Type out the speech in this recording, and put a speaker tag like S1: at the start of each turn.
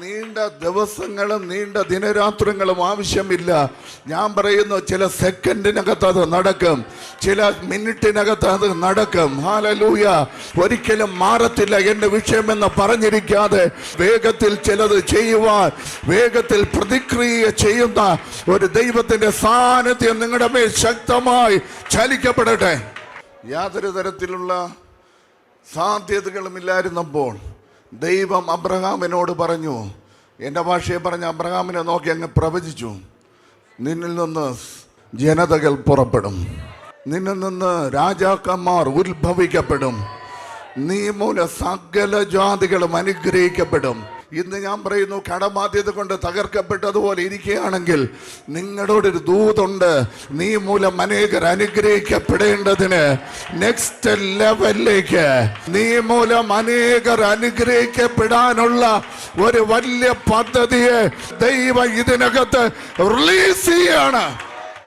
S1: നീണ്ട ദിവസങ്ങളും നീണ്ട ദിനരാത്രങ്ങളും ആവശ്യമില്ല. ഞാൻ പറയുന്നു, ചില സെക്കൻഡിനകത്ത് അത് നടക്കും, ചില മിനിറ്റിനകത്ത് അത് നടക്കും. ഹല്ലേലൂയ. ഒരിക്കലും മാറത്തില്ല എന്റെ വിഷയമെന്ന് പറഞ്ഞിരിക്കാതെ വേഗത്തിൽ ചിലത് ചെയ്യുവാൻ, വേഗത്തിൽ പ്രതിക്രിയ ചെയ്യുന്ന ഒരു ദൈവത്തിന്റെ സാന്നിധ്യം നിങ്ങളുടെ മേൽ ശക്തമായി ചലിക്കപ്പെടട്ടെ. യാതൊരു തരത്തിലുള്ള സാധ്യതകളും ഇല്ലായിരുന്നപ്പോൾ ദൈവം അബ്രഹാമിനോട് പറഞ്ഞു, എൻ്റെ ഭാഷയെ പറഞ്ഞ അബ്രഹാമിനെ നോക്കി അങ്ങ് പ്രവചിച്ചു, നിന്നിൽ നിന്ന് ജനതകൾ പുറപ്പെടും, നിന്നിൽ നിന്ന് രാജാക്കന്മാർ ഉത്ഭവിക്കപ്പെടും, നീ മൂലം സകല ജാതികളും അനുഗ്രഹിക്കപ്പെടും. ഇന്ന് ഞാൻ പറയുന്നു, കടബാധ്യത കൊണ്ട് തകർക്കപ്പെട്ടതുപോലെ ഇരിക്കുകയാണെങ്കിൽ നിങ്ങളോടൊരു ദൂതുണ്ട്. നീ മൂലം അനേകർ അനുഗ്രഹിക്കപ്പെടേണ്ടതിന് നെക്സ്റ്റ് ലെവലിലേക്ക്, നീ മൂലം അനേകർ അനുഗ്രഹിക്കപ്പെടാനുള്ള ഒരു വലിയ പദ്ധതിയെ ദൈവം ഇതിനകത്ത് റിലീസ് ചെയ്യാണ്.